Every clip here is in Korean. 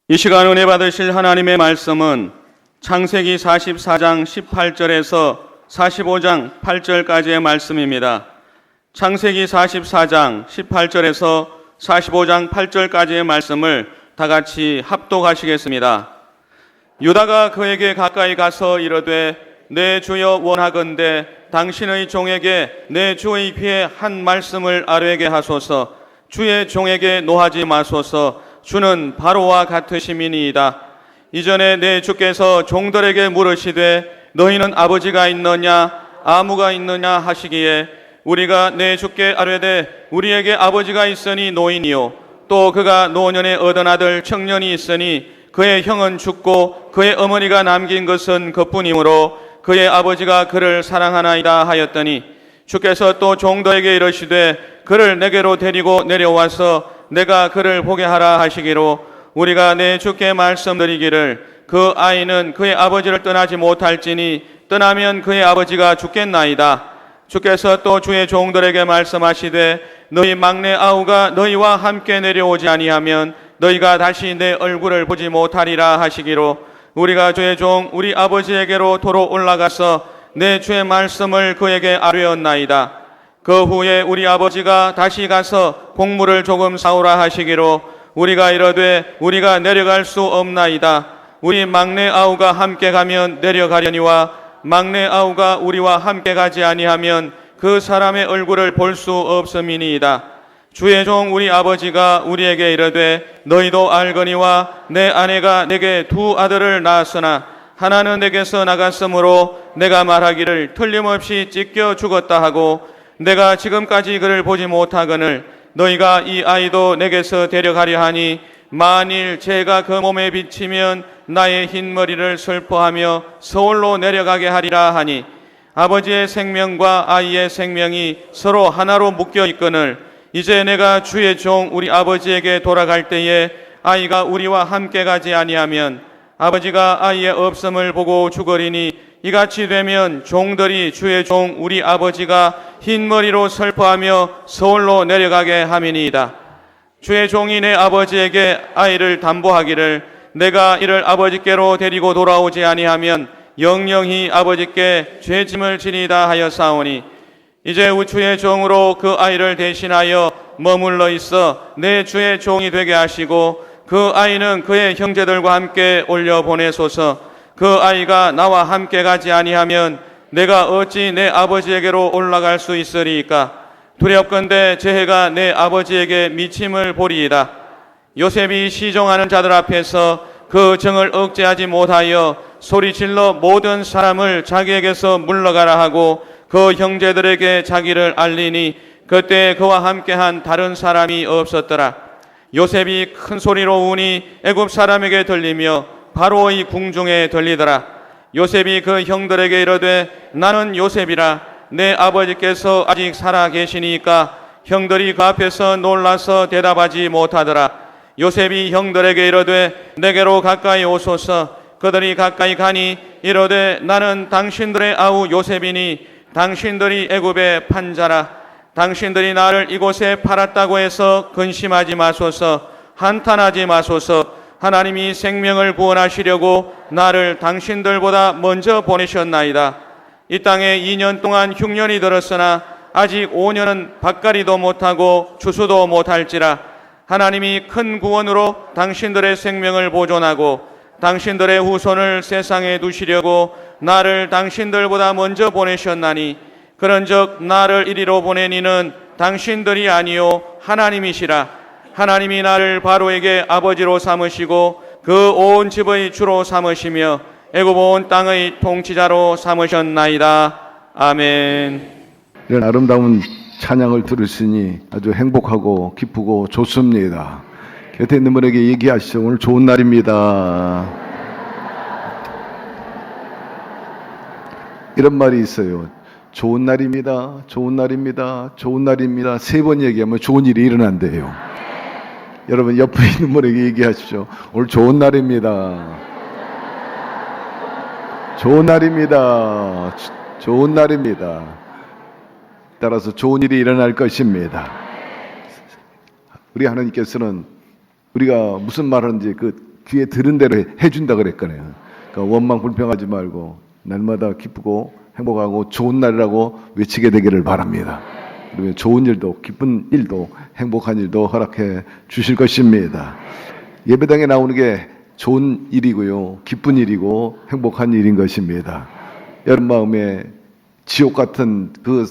이 시간 은혜 받으실 하나님의 말씀은 창세기 44장 18절에서 45장 8절까지의 말씀입니다. 창세기 44장 18절에서 45장 8절까지의 말씀을 다 같이 합독하시겠습니다. 유다가 그에게 가까이 가서 이르되 내 주여 원하건대 당신의 종에게 내 주의 귀에 한 말씀을 아뢰게 하소서. 주의 종에게 노하지 마소서. 주는 바로와 같으심이니이다. 이전에 내 주께서 종들에게 물으시되 너희는 아버지가 있느냐 아무가 있느냐 하시기에 우리가 내 주께 아뢰되 우리에게 아버지가 있으니 노인이요 또 그가 노년에 얻은 아들 청년이 있으니 그의 형은 죽고 그의 어머니가 남긴 것은 그뿐이므로 그의 아버지가 그를 사랑하나이다 하였더니 주께서 또 종들에게 이르시되 그를 내게로 데리고 내려와서 내가 그를 보게 하라 하시기로 우리가 내 주께 말씀드리기를 그 아이는 그의 아버지를 떠나지 못할지니 떠나면 그의 아버지가 죽겠나이다. 주께서 또 주의 종들에게 말씀하시되 너희 막내 아우가 너희와 함께 내려오지 아니하면 너희가 다시 내 얼굴을 보지 못하리라 하시기로 우리가 주의 종 우리 아버지에게로 도로 올라가서 내 주의 말씀을 그에게 아뢰었나이다. 그 후에 우리 아버지가 다시 가서 곡물을 조금 사오라 하시기로 우리가 이르되 우리가 내려갈 수 없나이다. 우리 막내 아우가 함께 가면 내려가려니와 막내 아우가 우리와 함께 가지 아니하면 그 사람의 얼굴을 볼 수 없음이니이다. 주의 종 우리 아버지가 우리에게 이르되 너희도 알거니와 내 아내가 내게 두 아들을 낳았으나 하나는 내게서 나갔으므로 내가 말하기를 틀림없이 찢겨 죽었다 하고 내가 지금까지 그를 보지 못하거늘 너희가 이 아이도 내게서 데려가려 하니 만일 죄가 그 몸에 비치면 나의 흰머리를 슬퍼하며 서울로 내려가게 하리라 하니 아버지의 생명과 아이의 생명이 서로 하나로 묶여 있거늘 이제 내가 주의 종 우리 아버지에게 돌아갈 때에 아이가 우리와 함께 가지 아니하면 아버지가 아이의 없음을 보고 죽으리니 이같이 되면 종들이 주의 종 우리 아버지가 흰머리로 슬퍼하며 서울로 내려가게 함이니이다. 주의 종이 내 아버지에게 아이를 담보하기를 내가 이를 아버지께로 데리고 돌아오지 아니하면 영영히 아버지께 죄짐을 지리다 하였사오니 이제 주의 종으로 그 아이를 대신하여 머물러 있어 내 주의 종이 되게 하시고 그 아이는 그의 형제들과 함께 올려 보내소서. 그 아이가 나와 함께 가지 아니하면 내가 어찌 내 아버지에게로 올라갈 수 있으리이까. 두렵건대 제 해가 내 아버지에게 미침을 보리이다. 요셉이 시종하는 자들 앞에서 그 정을 억제하지 못하여 소리질러 모든 사람을 자기에게서 물러가라 하고 그 형제들에게 자기를 알리니 그때 그와 함께한 다른 사람이 없었더라. 요셉이 큰 소리로 우니 애굽 사람에게 들리며 바로의 궁중에 들리더라. 요셉이 그 형들에게 이르되 나는 요셉이라. 내 아버지께서 아직 살아 계시니까 형들이 그 앞에서 놀라서 대답하지 못하더라. 요셉이 형들에게 이르되 내게로 가까이 오소서. 그들이 가까이 가니 이르되 나는 당신들의 아우 요셉이니 당신들이 애굽의 판자라. 당신들이 나를 이곳에 팔았다고 해서 근심하지 마소서. 한탄하지 마소서. 하나님이 생명을 구원하시려고 나를 당신들보다 먼저 보내셨나이다. 이 땅에 2년 동안 흉년이 들었으나 아직 5년은 밭갈이도 못하고 추수도 못할지라. 하나님이 큰 구원으로 당신들의 생명을 보존하고 당신들의 후손을 세상에 두시려고 나를 당신들보다 먼저 보내셨나니 그런즉 나를 이리로 보내니는 당신들이 아니요 하나님이시라. 하나님이 나를 바로에게 아버지로 삼으시고 그 온 집의 주로 삼으시며 애굽 온 땅의 통치자로 삼으셨나이다. 아멘. 이런 아름다운 찬양을 들으시니 아주 행복하고 기쁘고 좋습니다. 곁에 있는 분에게 얘기하시죠. 오늘 좋은 날입니다. 이런 말이 있어요. 좋은 날입니다. 좋은 날입니다. 좋은 날입니다. 3번 얘기하면 좋은 일이 일어난대요. 여러분 옆에 있는 분에게 얘기하십시오. 오늘 좋은 날입니다. 좋은 날입니다. 좋은 날입니다. 따라서 좋은 일이 일어날 것입니다. 우리 하나님께서는 우리가 무슨 말하는지 그 귀에 들은 대로 해준다 그랬거든요. 그러니까 원망 불평하지 말고 날마다 기쁘고 행복하고 좋은 날이라고 외치게 되기를 바랍니다. 그리고 좋은 일도 기쁜 일도 행복한 일도 허락해 주실 것입니다. 예배당에 나오는 게 좋은 일이고요, 기쁜 일이고 행복한 일인 것입니다. 여러분 마음에 지옥 같은 그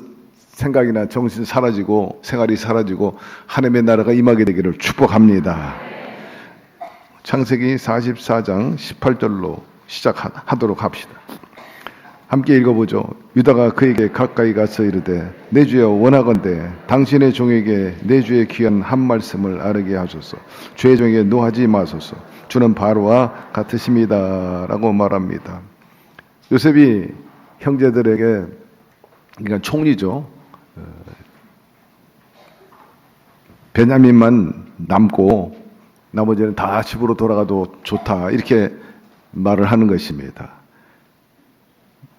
생각이나 정신 사라지고 생활이 사라지고 하나님의 나라가 임하게 되기를 축복합니다. 창세기 44장 18절로 시작하도록 합시다. 함께 읽어보죠. 유다가 그에게 가까이 가서 이르되 내 주여 원하건대 당신의 종에게 내 주의 귀한 한 말씀을 아르게 하소서. 주의 종에게 노하지 마소서. 주는 바로와 같으십니다 라고 말합니다. 요셉이 형제들에게, 그러니까 총리죠, 베냐민만 남고 나머지는 다 집으로 돌아가도 좋다 이렇게 말을 하는 것입니다.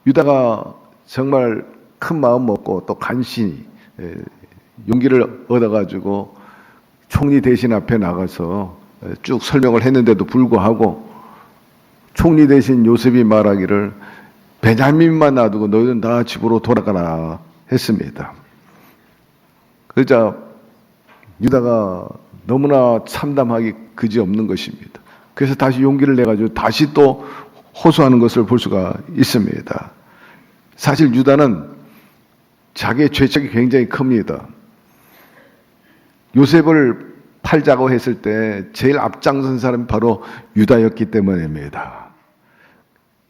유다가 정말 큰 마음 먹고 또 간신히 용기를 얻어가지고 총리 대신 앞에 나가서 쭉 설명을 했는데도 불구하고 총리 대신 요셉이 말하기를 베냐민만 놔두고 너희는 다 집으로 돌아가라 했습니다. 그러자 유다가 너무나 참담하기 그지없는 것입니다. 그래서 다시 용기를 내가지고 다시 또 호소하는 것을 볼 수가 있습니다. 사실 유다는 자기의 죄책이 굉장히 큽니다. 요셉을 팔자고 했을 때 제일 앞장선 사람이 바로 유다였기 때문입니다.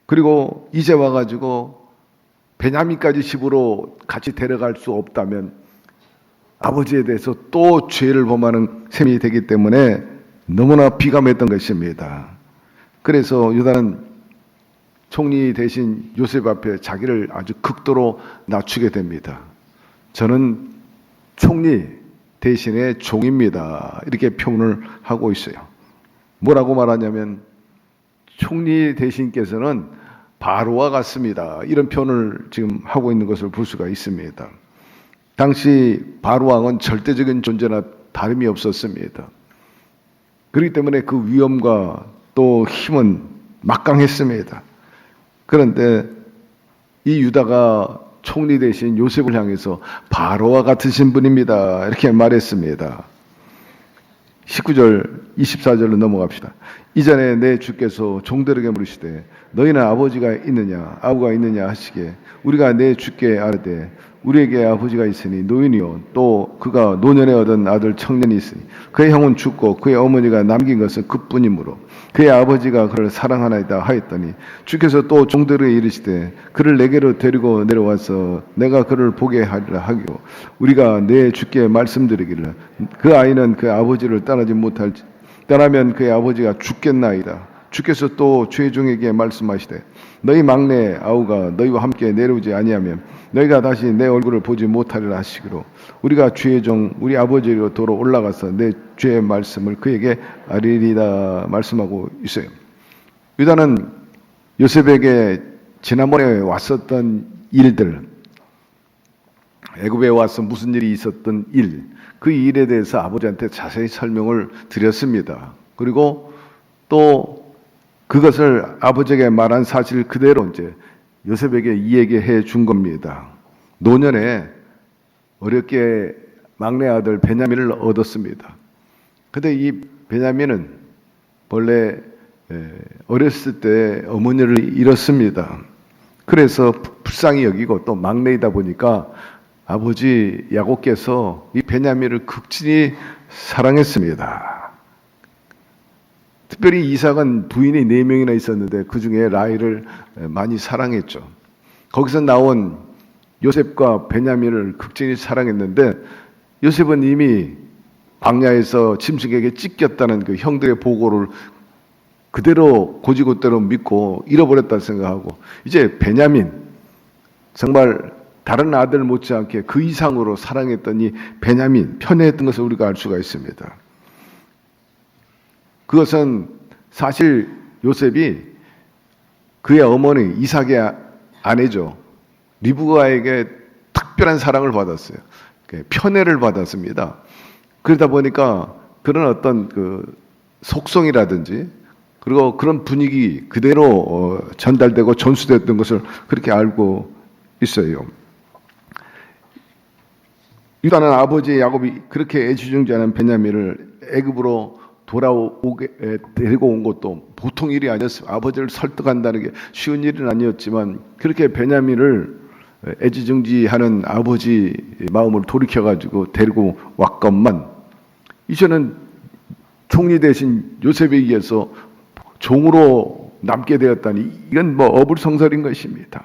그리고 이제 와가지고 베냐민까지 집으로 같이 데려갈 수 없다면 아버지에 대해서 또 죄를 범하는 셈이 되기 때문에 너무나 비감했던 것입니다. 그래서 유다는 총리 대신 요셉 앞에 자기를 아주 극도로 낮추게 됩니다. 저는 총리 대신의 종입니다. 이렇게 표현을 하고 있어요. 뭐라고 말하냐면 총리 대신께서는 바로와 같습니다. 이런 표현을 지금 하고 있는 것을 볼 수가 있습니다. 당시 바로 왕은 절대적인 존재나 다름이 없었습니다. 그렇기 때문에 그 위엄과 또 힘은 막강했습니다. 그런데 이 유다가 총리 대신 요셉을 향해서 바로와 같으신 분입니다. 이렇게 말했습니다. 19절, 24절로 넘어갑시다. 이전에 내 주께서 종들에게 물으시되 너희는 아버지가 있느냐 아우가 있느냐 하시기에 우리가 내 주께 아뢰되 우리에게 아버지가 있으니 노인이요 또 그가 노년에 얻은 아들 청년이 있으니 그의 형은 죽고 그의 어머니가 남긴 것은 그뿐이므로 그의 아버지가 그를 사랑하나이다 하였더니 주께서 또 종들에게 이르시되 그를 내게로 데리고 내려와서 내가 그를 보게 하리라 하기로 우리가 내 주께 말씀드리기를 그 아이는 그 아버지를 떠나지 못할지 떠나면 그의 아버지가 죽겠나이다. 주께서 또 주의 종에게 말씀하시되 너희 막내 아우가 너희와 함께 내려오지 아니하면 너희가 다시 내 얼굴을 보지 못하리라 하시기로 우리가 주의 종 우리 아버지로 도로 올라가서 내 주의 말씀을 그에게 아뢰리다 말씀하고 있어요. 유다는 요셉에게 지난번에 왔었던 일들, 애굽에 와서 무슨 일이 있었던 일, 그 일에 대해서 아버지한테 자세히 설명을 드렸습니다. 그리고 또 그것을 아버지에게 말한 사실 그대로 이제 요셉에게 이야기해 준 겁니다. 노년에 어렵게 막내 아들 베냐민을 얻었습니다. 근데 이 베냐민은 본래 어렸을 때 어머니를 잃었습니다. 그래서 불쌍히 여기고 또 막내이다 보니까 아버지 야곱께서 이 베냐민을 극진히 사랑했습니다. 특별히 이삭은 부인이 4명이나 있었는데 그 중에 라헬을 많이 사랑했죠. 거기서 나온 요셉과 베냐민을 극진히 사랑했는데 요셉은 이미 광야에서 짐승에게 찢겼다는 그 형들의 보고를 그대로 고지고대로 믿고 잃어버렸다 생각하고 이제 베냐민, 정말 다른 아들 못지않게 그 이상으로 사랑했던 이 베냐민 편애했던 것을 우리가 알 수가 있습니다. 그것은 사실 요셉이 그의 어머니 이삭의 아내죠. 리브가에게 특별한 사랑을 받았어요. 편애를 받았습니다. 그러다 보니까 그런 어떤 그 속성이라든지 그리고 그런 분위기 그대로 전달되고 전수됐던 것을 그렇게 알고 있어요. 유다는 아버지 야곱이 그렇게 애지중지하는 베냐민을 애굽으로 돌아오게 데리고 온 것도 보통 일이 아니었어요. 아버지를 설득한다는 게 쉬운 일은 아니었지만 그렇게 베냐민을 애지중지하는 아버지 마음을 돌이켜가지고 데리고 왔건만 이제는 총리 대신 요셉에 의해서 종으로 남게 되었다니 이건 뭐 어불성설인 것입니다.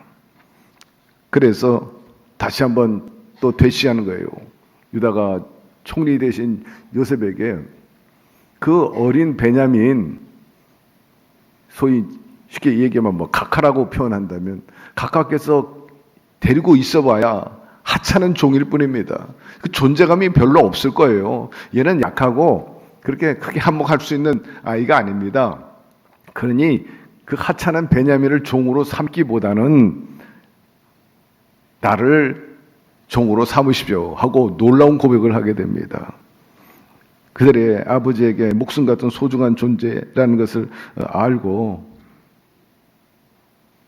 그래서 다시 한번 또 대시하는 거예요. 유다가 총리 대신 요셉에게 그 어린 베냐민, 소위 쉽게 얘기하면 뭐 각하라고 표현한다면 각하께서 데리고 있어봐야 하찮은 종일 뿐입니다. 그 존재감이 별로 없을 거예요. 얘는 약하고 그렇게 크게 한몫할 수 있는 아이가 아닙니다. 그러니 그 하찮은 베냐민을 종으로 삼기보다는 나를 종으로 삼으십시오 하고 놀라운 고백을 하게 됩니다. 그들의 아버지에게 목숨 같은 소중한 존재라는 것을 알고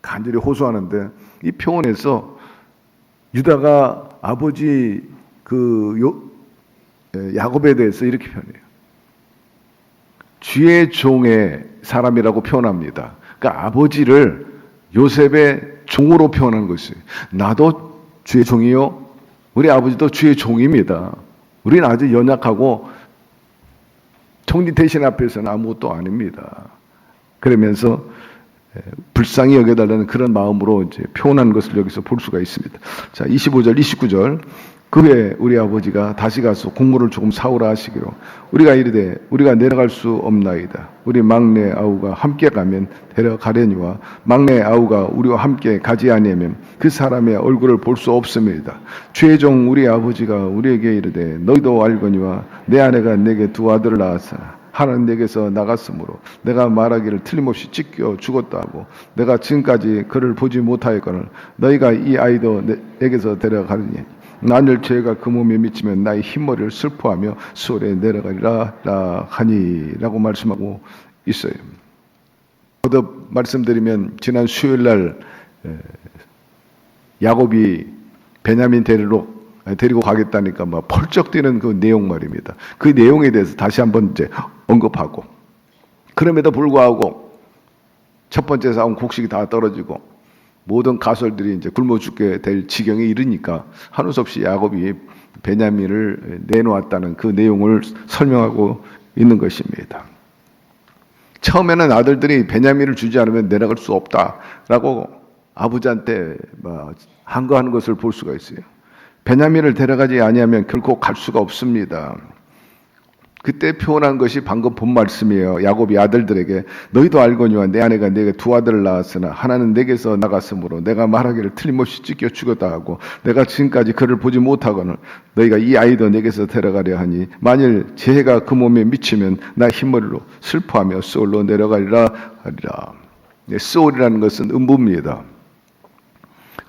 간절히 호소하는데 이 표현에서 유다가 아버지 야곱에 대해서 이렇게 표현해요. 주의 종의 사람이라고 표현합니다. 그러니까 아버지를 요셉의 종으로 표현한 것이에요. 나도 주의 종이요. 우리 아버지도 주의 종입니다. 우리는 아주 연약하고 총리 대신 앞에서는 아무것도 아닙니다. 그러면서 불쌍히 여겨달라는 그런 마음으로 이제 표현한 것을 여기서 볼 수가 있습니다. 자, 25절, 29절. 그 후에 우리 아버지가 다시 가서 곡물을 조금 사오라 하시기로 우리가 이르되 우리가 내려갈 수 없나이다. 우리 막내 아우가 함께 가면 데려가려니와 막내 아우가 우리와 함께 가지 아니하면 그 사람의 얼굴을 볼 수 없음이다. 주의 종 우리 아버지가 우리에게 이르되 너희도 알거니와 내 아내가 내게 두 아들을 낳았으나 하나는 내게서 나갔으므로 내가 말하기를 틀림없이 찢겨 죽었다 하고 내가 지금까지 그를 보지 못하였거늘 너희가 이 아이도 내게서 데려가리니 만일 죄가 그 몸에 미치면 나의 흰머리를 슬퍼하며 수월에 내려가리라 하니 라고 말씀하고 있어요. 거듭 말씀드리면 지난 수요일날 야곱이 베냐민 데리고 가겠다니까 막 펄쩍 뛰는 그 내용 말입니다. 그 내용에 대해서 다시 한번 이제 언급하고 그럼에도 불구하고 첫 번째 싸움 곡식이 다 떨어지고 모든 가설들이 이제 굶어 죽게 될 지경에 이르니까 한우 없이 야곱이 베냐민을 내놓았다는 그 내용을 설명하고 있는 것입니다. 처음에는 아들들이 베냐민을 주지 않으면 내려갈 수 없다라고 아버지한테 항거하는 것을 볼 수가 있어요. 베냐민을 데려가지 아니하면 결코 갈 수가 없습니다. 그때 표현한 것이 방금 본 말씀이에요. 야곱이 아들들에게 너희도 알거니와 내 아내가 내게 두 아들을 낳았으나 하나는 내게서 나갔으므로 내가 말하기를 틀림없이 찢겨 죽었다 하고 내가 지금까지 그를 보지 못하거늘 너희가 이 아이도 내게서 데려가려 하니 만일 재해가 그 몸에 미치면 나 흰머리로 슬퍼하며 스올로 내려가리라 하리라. 스올이라는 것은 음부입니다.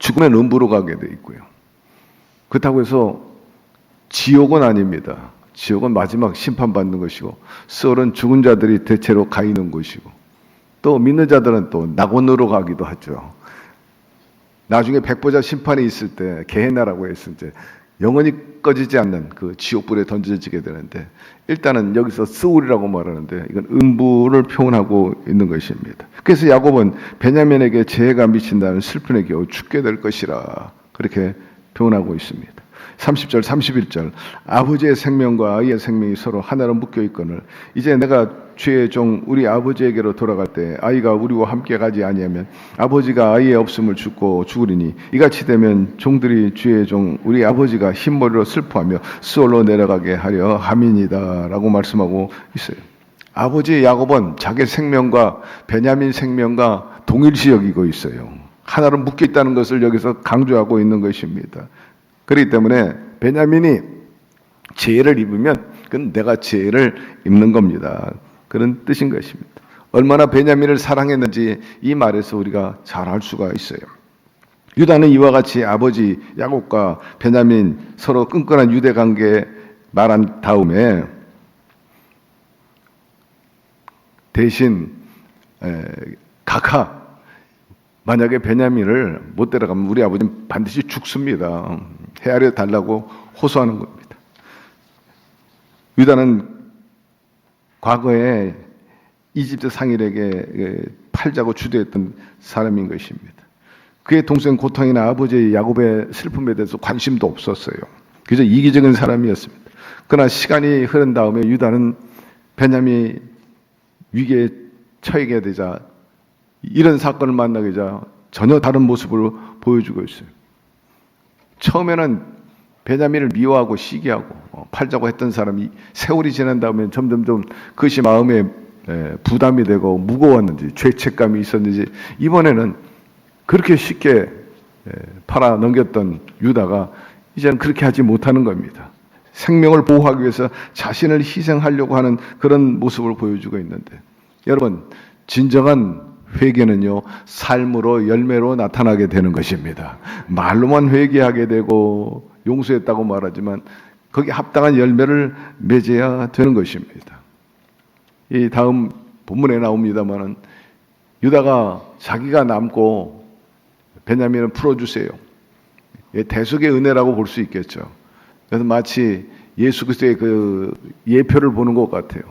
죽으면 음부로 가게 돼 있고요. 그렇다고 해서 지옥은 아닙니다. 지옥은 마지막 심판받는 것이고 스올은 죽은 자들이 대체로 가 있는 곳이고 또 믿는 자들은 또 낙원으로 가기도 하죠. 나중에 백보자 심판이 있을 때 게헤나라고 했을 때 영원히 꺼지지 않는 그 지옥불에 던져지게 되는데 일단은 여기서 스올이라고 말하는데 이건 음부를 표현하고 있는 것입니다. 그래서 야곱은 베냐민에게 재해가 미친다는 슬픔에 겨우 죽게 될 것이라 그렇게 표현하고 있습니다. 30절 31절 아버지의 생명과 아이의 생명이 서로 하나로 묶여 있거늘 이제 내가 주의 종 우리 아버지에게로 돌아갈 때 아이가 우리와 함께 가지 아니하면 아버지가 아이의 없음을 죽고 죽으리니 이같이 되면 종들이 주의 종 우리 아버지가 흰머리로 슬퍼하며 스올로 내려가게 하려 함이니이다 라고 말씀하고 있어요. 아버지 야곱은 자기 생명과 베냐민 생명과 동일시 여기고 있어요. 하나로 묶여 있다는 것을 여기서 강조하고 있는 것입니다. 그렇기 때문에 베냐민이 죄를 입으면 그건 내가 죄를 입는 겁니다. 그런 뜻인 것입니다. 얼마나 베냐민을 사랑했는지 이 말에서 우리가 잘 알 수가 있어요. 유다는 이와 같이 아버지 야곱과 베냐민 서로 끈끈한 유대 관계 말한 다음에 대신 각하 만약에 베냐민을 못 데려가면 우리 아버지는 반드시 죽습니다. 헤아려 달라고 호소하는 겁니다. 유다는 과거에 이집트 상인에게 팔자고 주도했던 사람인 것입니다. 그의 동생 고통이나 아버지 야곱의 슬픔에 대해서 관심도 없었어요. 그저 이기적인 사람이었습니다. 그러나 시간이 흐른 다음에 유다는 베냐민이 위기에 처하게 되자 이런 사건을 만나게 되자 전혀 다른 모습을 보여주고 있어요. 처음에는 베냐민을 미워하고 시기하고 팔자고 했던 사람이 세월이 지난 다음에 점점점 그것이 마음에 부담이 되고 무거웠는지 죄책감이 있었는지 이번에는 그렇게 쉽게 팔아 넘겼던 유다가 이제는 그렇게 하지 못하는 겁니다. 생명을 보호하기 위해서 자신을 희생하려고 하는 그런 모습을 보여주고 있는데 여러분 진정한 회개는요 삶으로 열매로 나타나게 되는 것입니다. 말로만 회개하게 되고 용서했다고 말하지만 거기에 합당한 열매를 맺어야 되는 것입니다. 이 다음 본문에 나옵니다마는 유다가 자기가 남고 베냐민을 풀어주세요. 대속의 은혜라고 볼 수 있겠죠. 그래서 마치 예수 그리스도의 그 예표를 보는 것 같아요.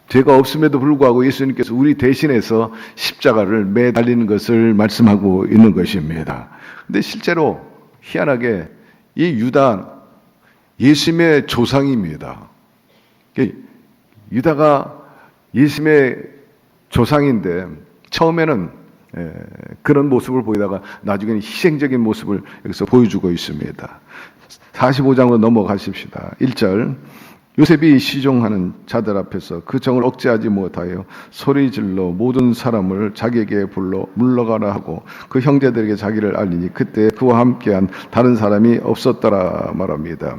죄가 없음에도 불구하고 예수님께서 우리 대신해서 십자가를 매달리는 것을 말씀하고 있는 것입니다. 근데 실제로 희한하게 이 유다 예수님의 조상입니다. 유다가 예수님의 조상인데 처음에는 그런 모습을 보이다가 나중에는 희생적인 모습을 여기서 보여주고 있습니다. 45장으로 넘어가십시다. 1절 요셉이 시종하는 자들 앞에서 그 정을 억제하지 못하여 소리질러 모든 사람을 자기에게 불러 물러가라 하고 그 형제들에게 자기를 알리니 그때 그와 함께한 다른 사람이 없었더라 말합니다.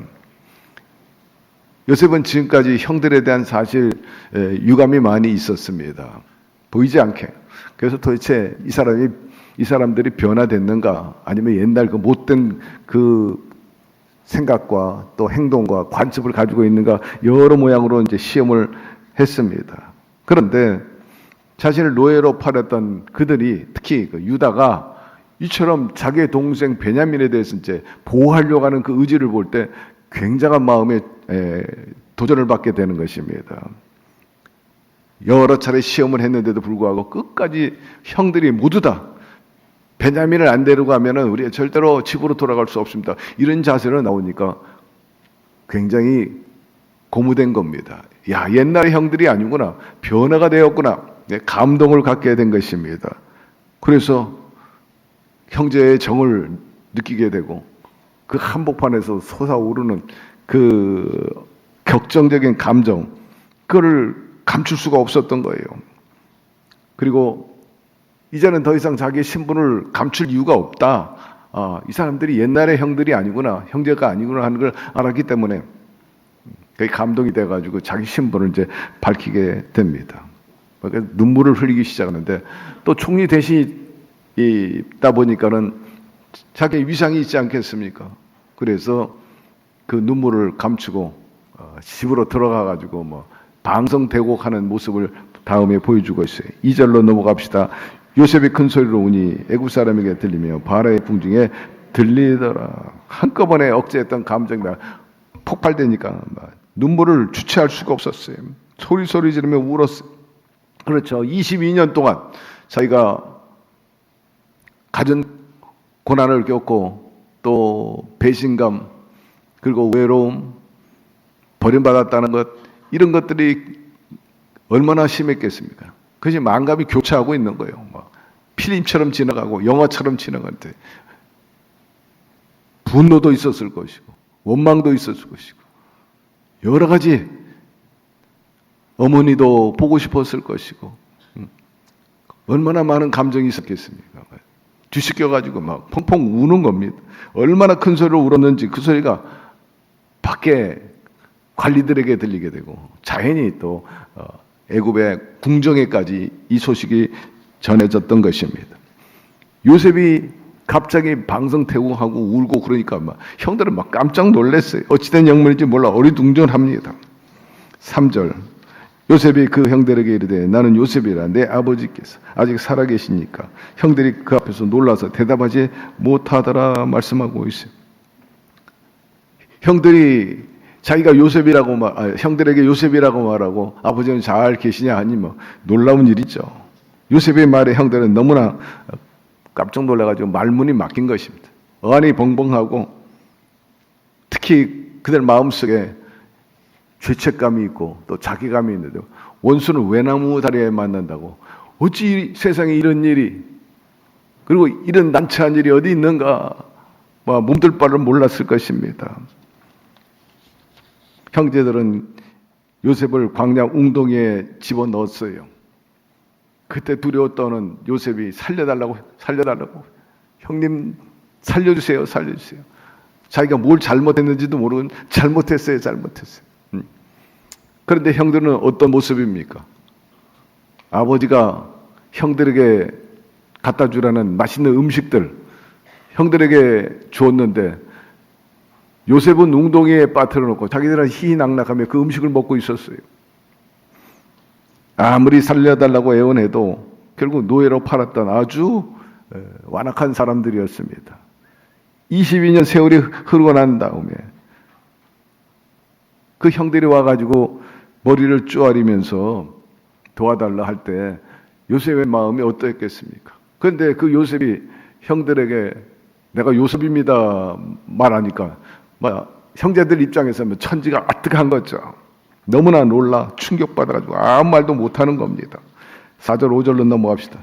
요셉은 지금까지 형들에 대한 사실 유감이 많이 있었습니다. 보이지 않게. 그래서 도대체 이 사람들이 변화됐는가 아니면 옛날 그 못된 그 생각과 또 행동과 관습을 가지고 있는가 여러 모양으로 이제 시험을 했습니다. 그런데 자신을 노예로 팔았던 그들이 특히 그 유다가 이처럼 자기의 동생 베냐민에 대해서 이제 보호하려고 하는 그 의지를 볼 때 굉장한 마음에 도전을 받게 되는 것입니다. 여러 차례 시험을 했는데도 불구하고 끝까지 형들이 모두 다 베냐민을 안 데려가면은 우리 절대로 집으로 돌아갈 수 없습니다. 이런 자세로 나오니까 굉장히 고무된 겁니다. 야, 옛날의 형들이 아니구나. 변화가 되었구나. 감동을 갖게 된 것입니다. 그래서 형제의 정을 느끼게 되고 그 한복판에서 솟아오르는 그 격정적인 감정, 그거를 감출 수가 없었던 거예요. 그리고 이제는 더 이상 자기의 신분을 감출 이유가 없다. 이 사람들이 옛날의 형들이 아니구나, 형제가 아니구나 하는 걸 알았기 때문에 그게 감동이 돼가지고 자기 신분을 이제 밝히게 됩니다. 그러니까 눈물을 흘리기 시작하는데 또 총리 대신이다 보니까는 자기의 위상이 있지 않겠습니까? 그래서 그 눈물을 감추고 집으로 들어가가지고 뭐 방성대곡하는 모습을 다음에 보여주고 있어요. 2절로 넘어갑시다. 요셉이 큰 소리로 우니 애굽 사람에게 들리며 바라의 궁중에 들리더라. 한꺼번에 억제했던 감정이 폭발되니까 눈물을 주체할 수가 없었어요. 소리 지르며 울었어요. 그렇죠. 22년 동안 자기가 가진 고난을 겪고 또 배신감 그리고 외로움, 버림받았다는 것, 이런 것들이 얼마나 심했겠습니까? 그것이 만감이 교차하고 있는 거예요. 막 필름처럼 지나가고 영화처럼 지나가는데 분노도 있었을 것이고 원망도 있었을 것이고 여러 가지 어머니도 보고 싶었을 것이고 얼마나 많은 감정이 있었겠습니까? 뒤섞여가지고 막 펑펑 우는 겁니다. 얼마나 큰 소리로 울었는지 그 소리가 밖에 관리들에게 들리게 되고 자연히 또 애굽의 궁정에까지 이 소식이 전해졌던 것입니다. 요셉이 갑자기 방성태국하고 울고 그러니까 막 형들은 막 깜짝 놀랐어요. 어찌된 영문인지 몰라 어리둥절합니다. 3절 요셉이 그 형들에게 이르되 나는 요셉이라 내 아버지께서 아직 살아계시니까 형들이 그 앞에서 놀라서 대답하지 못하더라 말씀하고 있어요. 형들이 자기가 요셉이라고 형들에게 요셉이라고 말하고 아버지는 잘 계시냐 하니 뭐 놀라운 일이죠. 요셉의 말에 형들은 너무나 깜짝 놀라가지고 말문이 막힌 것입니다. 어안이 벙벙하고 특히 그들 마음속에 죄책감이 있고 또 자괴감이 있는데 원수는 외나무 다리에 만난다고 어찌 세상에 이런 일이 그리고 이런 난처한 일이 어디 있는가 몸둘 바를 몰랐을 것입니다. 형제들은 요셉을 광야 웅덩이에 집어넣었어요. 그때 두려웠던 요셉이 살려달라고 형님 살려주세요. 자기가 뭘 잘못했는지도 모르고 잘못했어요. 그런데 형들은 어떤 모습입니까? 아버지가 형들에게 갖다 주라는 맛있는 음식들 형들에게 주었는데 요셉은 웅덩이에 빠뜨려 놓고 자기들은 희희낙낙하며 그 음식을 먹고 있었어요. 아무리 살려달라고 애원해도 결국 노예로 팔았던 아주 완악한 사람들이었습니다. 22년 세월이 흐르고 난 다음에 그 형들이 와가지고 머리를 쪼아리면서 도와달라 할 때 요셉의 마음이 어떠했겠습니까? 그런데 그 요셉이 형들에게 내가 요셉입니다 말하니까 형제들 입장에서 천지가 아득한 거죠. 너무나 놀라 충격받아가지고 아무 말도 못하는 겁니다. 4절 5절로 넘어갑시다.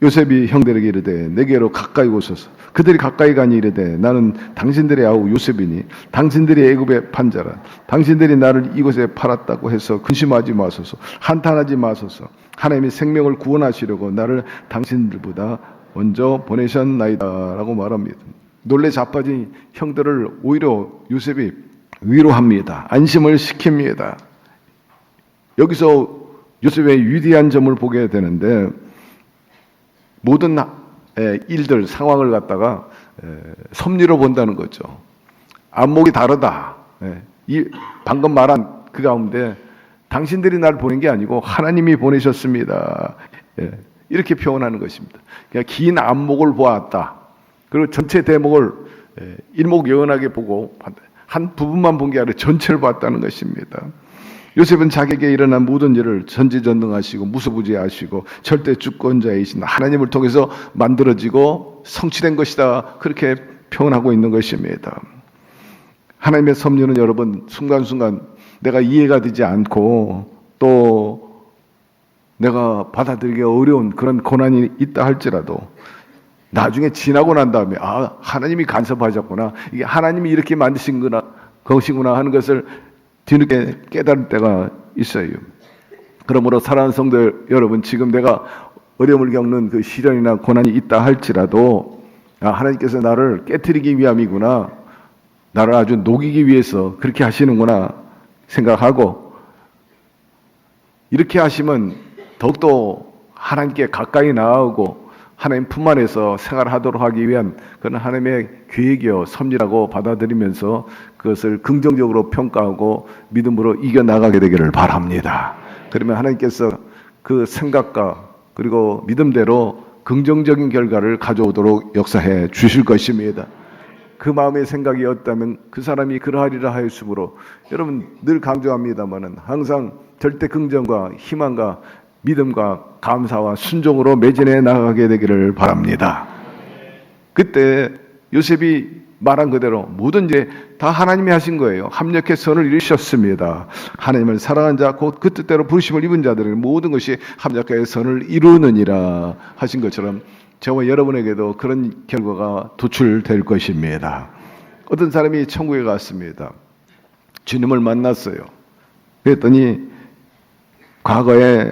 요셉이 형들에게 이르되 내게로 가까이 오소서. 그들이 가까이 가니 이르되 나는 당신들의 아우 요셉이니 당신들이 애굽에 판 자라. 당신들이 나를 이곳에 팔았다고 해서 근심하지 마소서. 한탄하지 마소서. 하나님이 생명을 구원하시려고 나를 당신들보다 먼저 보내셨나이다 라고 말합니다. 놀래 자빠진 형들을 오히려 요셉이 위로합니다. 안심을 시킵니다. 여기서 요셉의 위대한 점을 보게 되는데 모든 일들, 상황을 갖다가 섭리로 본다는 거죠. 안목이 다르다. 이 방금 말한 그 가운데 당신들이 날 보낸 게 아니고 하나님이 보내셨습니다. 이렇게 표현하는 것입니다. 그러니까 긴 안목을 보았다. 그리고 전체 대목을 일목요연하게 보고 한 부분만 본 게 아니라 전체를 봤다는 것입니다. 요셉은 자기에게 일어난 모든 일을 전지전능하시고 무소부지하시고 절대 주권자이신 하나님을 통해서 만들어지고 성취된 것이다. 그렇게 표현하고 있는 것입니다. 하나님의 섭리는 여러분 순간순간 내가 이해가 되지 않고 또 내가 받아들이기 어려운 그런 고난이 있다 할지라도 나중에 지나고 난 다음에 하나님이 간섭하셨구나. 이게 하나님이 이렇게 만드신 것이구나 하는 것을 뒤늦게 깨달을 때가 있어요. 그러므로 사랑하는 성도 여러분, 지금 내가 어려움을 겪는 그 시련이나 고난이 있다 할지라도 하나님께서 나를 깨트리기 위함이구나, 나를 아주 녹이기 위해서 그렇게 하시는구나 생각하고 이렇게 하시면 더욱더 하나님께 가까이 나아오고 하나님 품 안에서 생활하도록 하기 위한 그런 하나님의 계획이요 섭리라고 받아들이면서 그것을 긍정적으로 평가하고 믿음으로 이겨나가게 되기를 바랍니다. 그러면 하나님께서 그 생각과 그리고 믿음대로 긍정적인 결과를 가져오도록 역사해 주실 것입니다. 그 마음의 생각이 었다면 그 사람이 그러하리라 하였으므로 여러분 늘 강조합니다마는 항상 절대 긍정과 희망과 믿음과 감사와 순종으로 매진해 나가게 되기를 바랍니다. 그때 요셉이 말한 그대로 모든 일 다 하나님이 하신 거예요. 합력해 선을 이루셨습니다. 하나님을 사랑한 자 곧 그 뜻대로 부르심을 입은 자들은 모든 것이 합력하여 선을 이루느니라 하신 것처럼 저와 여러분에게도 그런 결과가 도출될 것입니다. 어떤 사람이 천국에 갔습니다. 주님을 만났어요. 그랬더니 과거에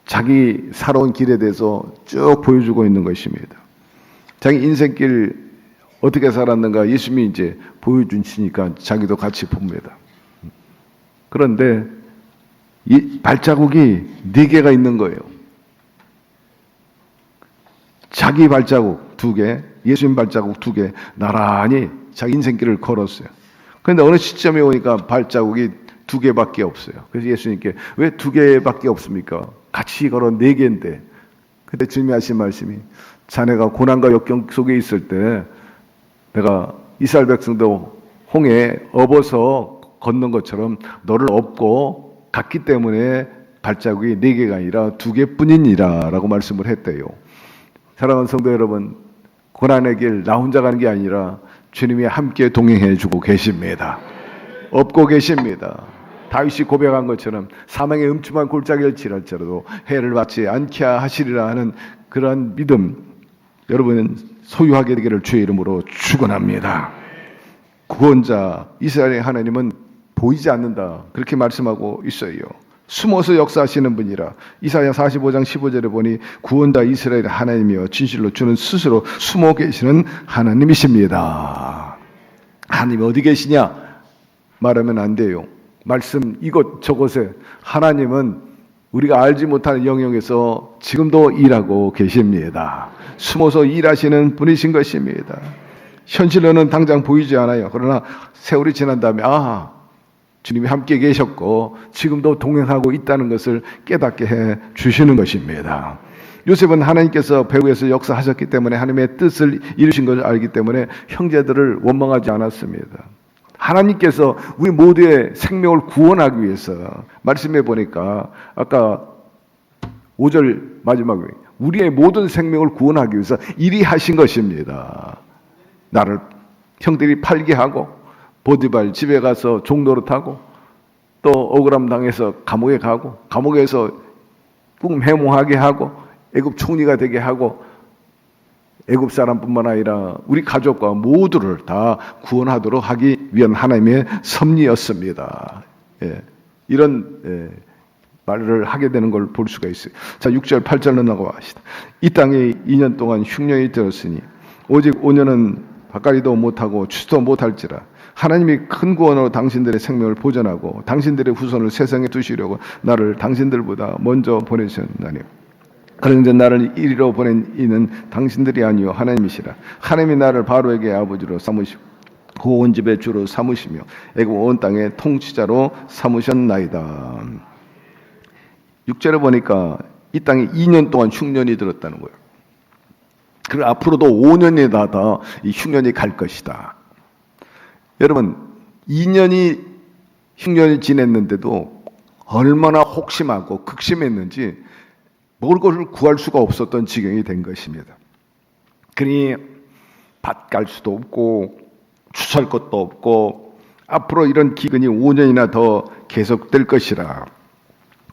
자기 살아온 길에 대해서 쭉 보여주고 있는 것입니다. 자기 인생길 어떻게 살았는가 예수님이 이제 보여주시니까 자기도 같이 봅니다. 그런데 이 발자국이 4개가 있는 거예요. 자기 발자국 2개, 예수님 발자국 2개 나란히 자기 인생길을 걸었어요. 그런데 어느 시점에 오니까 발자국이 두 개밖에 없어요. 그래서 예수님께 왜 두 개밖에 없습니까? 같이 걸어 네 개인데. 그때 주님이 하신 말씀이 자네가 고난과 역경 속에 있을 때 내가 이스라엘 백성도 홍해 업어서 건넌 것처럼 너를 업고 갔기 때문에 발자국이 네 개가 아니라 두 개뿐이니라 라고 말씀을 했대요. 사랑하는 성도 여러분, 고난의 길 나 혼자 가는 게 아니라 주님이 함께 동행해 주고 계십니다. 업고 계십니다. 다윗이 고백한 것처럼 사망의 음침한 골짜기를 지날지라도 해를 받지 않게 하시리라 하는 그러한 믿음, 여러분 소유하게 되기를 주의 이름으로 축원합니다. 구원자 이스라엘의 하나님은 보이지 않는다, 그렇게 말씀하고 있어요. 숨어서 역사하시는 분이라. 이사야 45장 15절에 보니 구원자 이스라엘의 하나님이여 진실로 주는 스스로 숨어 계시는 하나님이십니다. 하나님이 어디 계시냐 말하면 안 돼요. 말씀 이것저것에 하나님은 우리가 알지 못하는 영역에서 지금도 일하고 계십니다. 숨어서 일하시는 분이신 것입니다. 현실로는 당장 보이지 않아요. 그러나 세월이 지난 다음에 주님이 함께 계셨고 지금도 동행하고 있다는 것을 깨닫게 해 주시는 것입니다. 요셉은 하나님께서 배후에서 역사하셨기 때문에 하나님의 뜻을 이루신 것을 알기 때문에 형제들을 원망하지 않았습니다. 하나님께서 우리 모두의 생명을 구원하기 위해서 말씀해 보니까 아까 5절 마지막에 우리의 모든 생명을 구원하기 위해서 이리 하신 것입니다. 나를 형들이 팔게 하고 보디발 집에 가서 종노릇하고 또 억울함 당해서 감옥에 가고 감옥에서 꿈 해몽하게 하고 애굽 총리가 되게 하고 애굽 사람뿐만 아니라 우리 가족과 모두를 다 구원하도록 하기 위한 하나님의 섭리였습니다. 이런 말을 하게 되는 걸 볼 수가 있어요. 자, 6절 8절로 나가봅시다. 이 땅에 2년 동안 흉년이 들었으니 오직 5년은 바까리도 못하고 추수도 못할지라 하나님이 큰 구원으로 당신들의 생명을 보존하고 당신들의 후손을 세상에 두시려고 나를 당신들보다 먼저 보내셨나니 그런데 나를 이리로 보낸 이는 당신들이 아니요 하나님이시라. 하나님이 나를 바로에게 아버지로 삼으시고 그 온 집의 주로 삼으시며 애굽 온 땅의 통치자로 삼으셨나이다. 6절에 보니까 이 땅에 2년 동안 흉년이 들었다는 거예요. 그리고 앞으로도 5년이 더 이 흉년이 갈 것이다. 여러분 2년이 흉년이 지냈는데도 얼마나 혹심하고 극심했는지 먹을 것을 구할 수가 없었던 지경이 된 것입니다. 그러니 밭 갈 수도 없고 추수할 것도 없고 앞으로 이런 기근이 5년이나 더 계속될 것이라.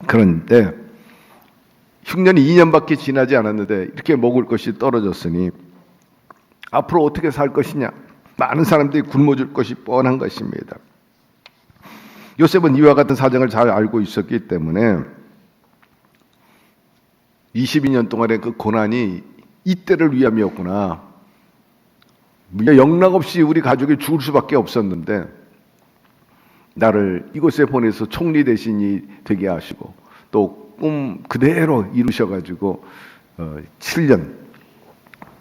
그런데 흉년이 2년밖에 지나지 않았는데 이렇게 먹을 것이 떨어졌으니 앞으로 어떻게 살 것이냐, 많은 사람들이 굶어 줄 것이 뻔한 것입니다. 요셉은 이와 같은 사정을 잘 알고 있었기 때문에 22년 동안의 그 고난이 이때를 위함이었구나. 영락없이 우리 가족이 죽을 수밖에 없었는데 나를 이곳에 보내서 총리 대신이 되게 하시고 또 꿈 그대로 이루셔가지고 7년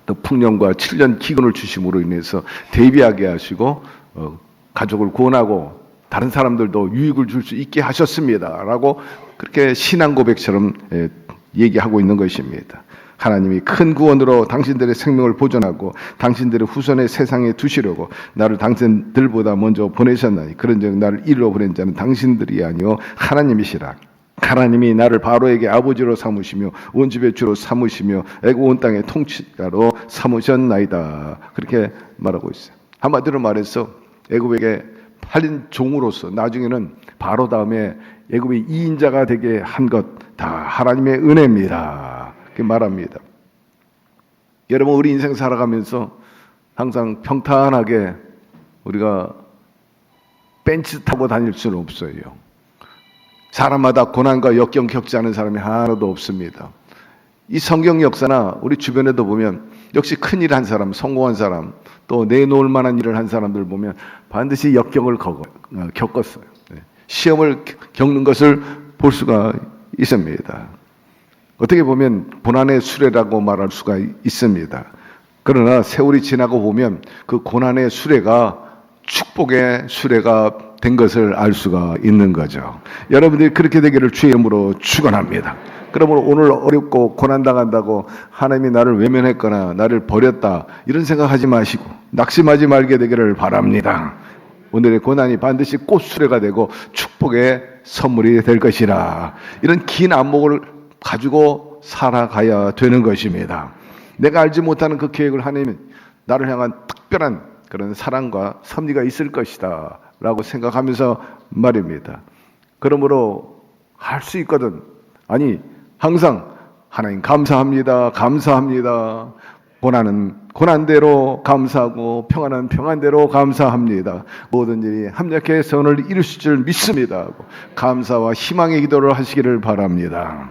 또 풍년과 7년 기근을 주심으로 인해서 대비하게 하시고 가족을 구원하고 다른 사람들도 유익을 줄 수 있게 하셨습니다 라고 그렇게 신앙 고백처럼 얘기하고 있는 것입니다. 하나님이 큰 구원으로 당신들의 생명을 보존하고 당신들의 후손의 세상에 두시려고 나를 당신들보다 먼저 보내셨나니 그런즉 나를 이리로 보낸 자는 당신들이 아니요 하나님이시라. 하나님이 나를 바로에게 아버지로 삼으시며 온 집의 주로 삼으시며 애굽 온 땅의 통치자로 삼으셨나이다. 그렇게 말하고 있어요. 한마디로 말해서 애굽에게 팔린 종으로서 나중에는 바로 다음에 애굽의 2인자가 되게 한 것 다 하나님의 은혜입니다. 그렇게 말합니다. 여러분 우리 인생 살아가면서 항상 평탄하게 우리가 벤츠 타고 다닐 수는 없어요. 사람마다 고난과 역경 겪지 않은 사람이 하나도 없습니다. 이 성경 역사나 우리 주변에도 보면 역시 큰일 한 사람, 성공한 사람, 또 내놓을 만한 일을 한 사람들 보면 반드시 역경을 겪었어요. 시험을 겪는 것을 볼 수가 있습니다. 어떻게 보면 고난의 수레라고 말할 수가 있습니다. 그러나 세월이 지나고 보면 그 고난의 수레가 축복의 수레가 된 것을 알 수가 있는 거죠. 여러분들이 그렇게 되기를 주의 이름으로 축원합니다. 그러므로 오늘 어렵고 고난당한다고 하나님이 나를 외면했거나 나를 버렸다 이런 생각하지 마시고 낙심하지 말게 되기를 바랍니다. 오늘의 고난이 반드시 꽃수레가 되고 축복의 선물이 될 것이라. 이런 긴 안목을 가지고 살아가야 되는 것입니다. 내가 알지 못하는 그 계획을 하나님은 나를 향한 특별한 그런 사랑과 섭리가 있을 것이다 라고 생각하면서 말입니다. 그러므로 할 수 있거든. 아니 항상 하나님 감사합니다. 감사합니다. 고난은 고난대로 감사하고 평안은 평안대로 감사합니다. 모든 일이 합력해 선을 이루실 줄 믿습니다. 감사와 희망의 기도를 하시기를 바랍니다.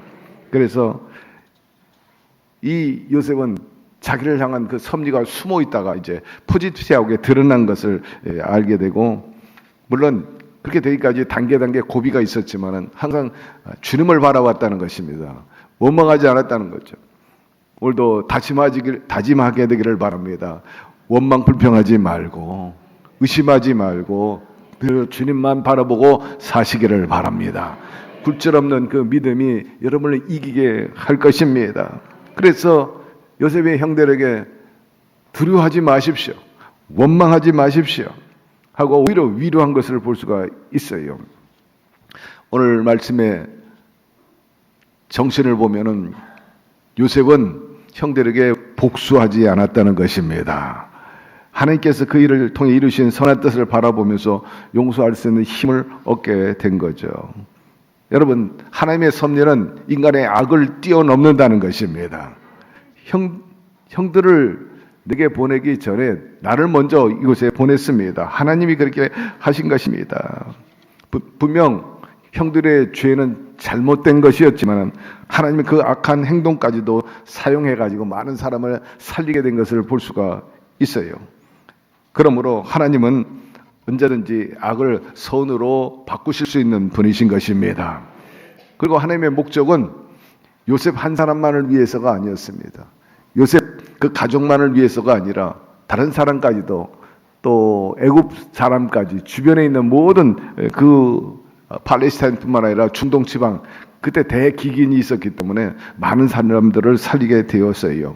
그래서 이 요셉은 자기를 향한 그 섭리가 숨어 있다가 이제 포지티브하게 드러난 것을 알게 되고, 물론 그렇게 되기까지 단계 고비가 있었지만은 항상 주님을 바라봤다는 것입니다. 원망하지 않았다는 거죠. 오늘도 다짐하게 되기를 바랍니다. 원망 불평하지 말고 의심하지 말고 그 주님만 바라보고 사시기를 바랍니다. 굴절 없는 그 믿음이 여러분을 이기게 할 것입니다. 그래서 요셉의 형들에게 두려워하지 마십시오. 원망하지 마십시오. 하고 오히려 위로한 것을 볼 수가 있어요. 오늘 말씀의 정신을 보면은 요셉은 형들에게 복수하지 않았다는 것입니다. 하나님께서 그 일을 통해 이루신 선한 뜻을 바라보면서 용서할 수 있는 힘을 얻게 된 거죠. 여러분, 하나님의 섭리는 인간의 악을 뛰어넘는다는 것입니다. 형들을 내게 보내기 전에 나를 먼저 이곳에 보냈습니다. 하나님이 그렇게 하신 것입니다. 분명 형들의 죄는 잘못된 것이었지만 하나님은 그 악한 행동까지도 사용해가지고 많은 사람을 살리게 된 것을 볼 수가 있어요. 그러므로 하나님은 언제든지 악을 선으로 바꾸실 수 있는 분이신 것입니다. 그리고 하나님의 목적은 요셉 한 사람만을 위해서가 아니었습니다. 요셉 그 가족만을 위해서가 아니라 다른 사람까지도, 또 애굽 사람까지, 주변에 있는 모든 그 팔레스타인뿐만 아니라 중동 지방, 그때 대기근이 있었기 때문에 많은 사람들을 살리게 되었어요.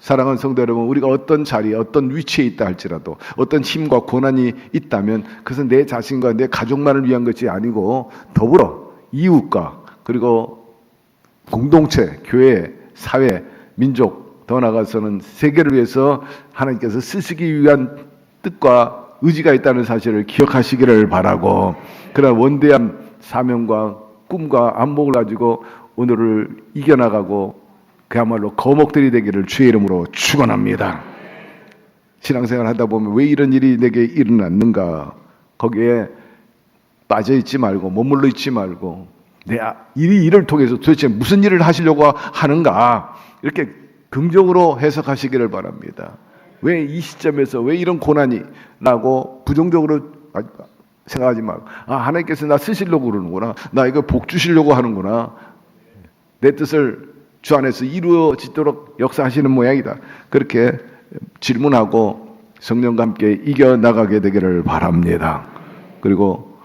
사랑하는 성도 여러분, 우리가 어떤 자리에 어떤 위치에 있다 할지라도 어떤 힘과 고난이 있다면 그것은 내 자신과 내 가족만을 위한 것이 아니고 더불어 이웃과 그리고 공동체, 교회, 사회, 민족, 더 나아가서는 세계를 위해서 하나님께서 쓰시기 위한 뜻과 의지가 있다는 사실을 기억하시기를 바라고, 그런 원대한 사명과 꿈과 안목을 가지고 오늘을 이겨나가고 그야말로 거목들이 되기를 주의 이름으로 축원합니다. 신앙생활 하다 보면 왜 이런 일이 내게 일어났는가, 거기에 빠져있지 말고 머물러 있지 말고 이 일을 통해서 도대체 무슨 일을 하시려고 하는가, 이렇게 긍정으로 해석하시기를 바랍니다. 왜 이 시점에서 왜 이런 고난이 라고 부정적으로 생각하지 말고, 하나님께서 나 쓰시려고 그러는구나, 나 이거 복 주시려고 하는구나, 내 뜻을 주 안에서 이루어지도록 역사하시는 모양이다, 그렇게 질문하고 성령과 함께 이겨나가게 되기를 바랍니다. 그리고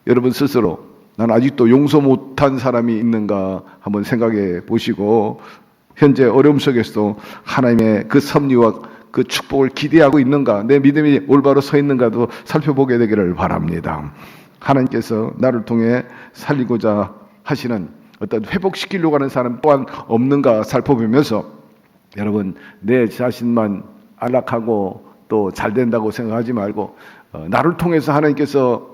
여러분 스스로 난 아직도 용서 못한 사람이 있는가 한번 생각해 보시고, 현재 어려움 속에서도 하나님의 그 섭리와 그 축복을 기대하고 있는가, 내 믿음이 올바로 서 있는가도 살펴보게 되기를 바랍니다. 하나님께서 나를 통해 살리고자 하시는 어떤 회복시키려고 하는 사람 또한 없는가 살펴보면서, 여러분 내 자신만 안락하고 또 잘 된다고 생각하지 말고 나를 통해서 하나님께서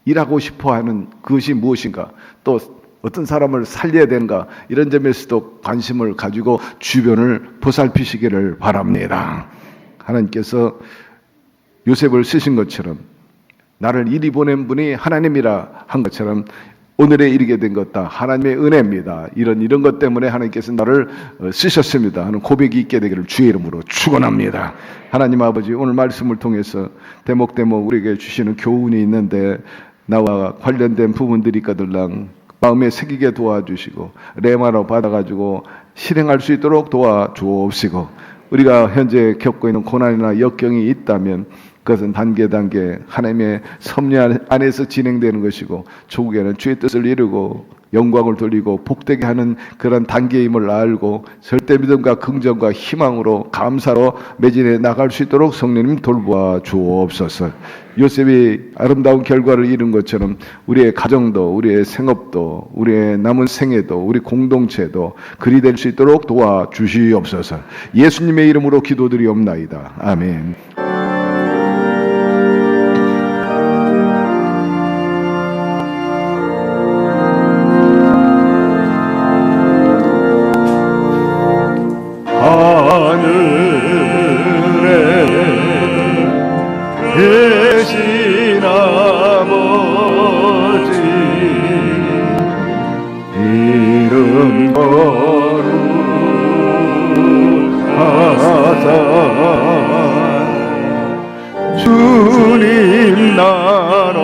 일하고 싶어하는 그것이 무엇인가, 또 어떤 사람을 살려야 되는가, 이런 점에서도 관심을 가지고 주변을 보살피시기를 바랍니다. 하나님께서 요셉을 쓰신 것처럼, 나를 이리 보낸 분이 하나님이라 한 것처럼 오늘에 이르게 된 것 다 하나님의 은혜입니다. 이런 것 때문에 하나님께서 나를 쓰셨습니다 하는 고백이 있게 되기를 주의 이름으로 축원합니다. 하나님 아버지, 오늘 말씀을 통해서 대목대목 우리에게 주시는 교훈이 있는데 나와 관련된 부분들이 있거들랑 마음에 새기게 도와주시고 레마로 받아가지고 실행할 수 있도록 도와주옵시고, 우리가 현재 겪고 있는 고난이나 역경이 있다면 그것은 단계 하나님의 섭리 안에서 진행되는 것이고, 조국에는 주의 뜻을 이루고 영광을 돌리고 복되게 하는 그런 단계임을 알고 절대 믿음과 긍정과 희망으로 감사로 매진해 나갈 수 있도록 성령님 돌보아 주옵소서. 요셉이 아름다운 결과를 이룬 것처럼 우리의 가정도, 우리의 생업도, 우리의 남은 생애도, 우리 공동체도 그리 될 수 있도록 도와 주시옵소서. 예수님의 이름으로 기도드리옵나이다. 아멘. 계신 아버지 이름 거룩하사 주님 나라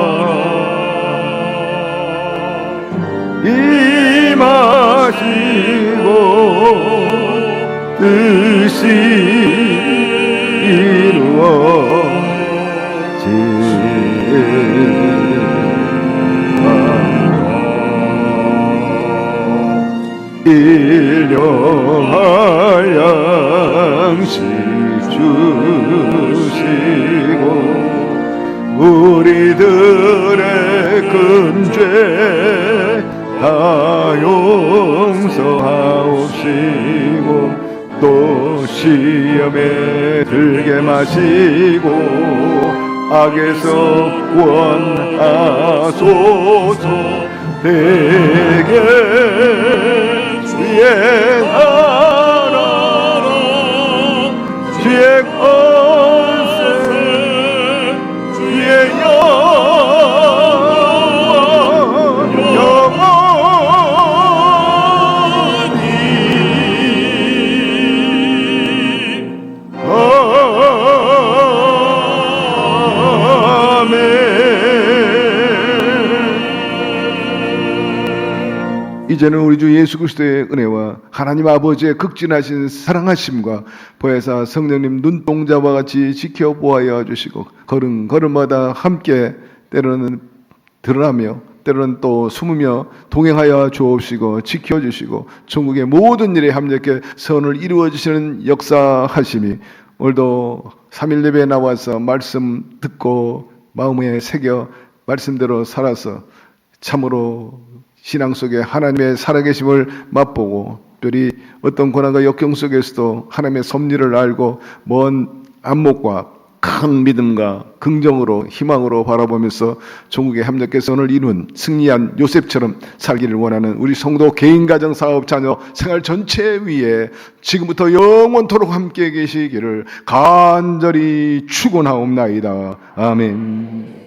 임하시고 뜻이 이루어 일용할 양식 주시고 우리들의 큰 죄 다 용서하옵시고 또 시험에 들게 마시고 악에서 구원하소서. 대개 주의 나라 주의 권세 주의 이제는 우리 주 예수 그리스도의 은혜와 하나님 아버지의 극진하신 사랑하심과 보혜사 성령님 눈동자와 같이 지켜보아야 주시고 걸음마다 함께 때로는 드러나며 때로는 또 숨으며 동행하여 주옵시고 지켜주시고 전국의 모든 일에 합력해 선을 이루어 주시는 역사하심이 오늘도 3일 예배에 나와서 말씀 듣고 마음에 새겨 말씀대로 살아서 참으로 신앙 속에 하나님의 살아계심을 맛보고 특별히 어떤 고난과 역경 속에서도 하나님의 섭리를 알고 먼 안목과 큰 믿음과 긍정으로 희망으로 바라보면서 종국의 합력의 선을 이룬 승리한 요셉처럼 살기를 원하는 우리 성도 개인 가정 사업 자녀 생활 전체 위에 지금부터 영원토록 함께 계시기를 간절히 축원하옵나이다. 아멘.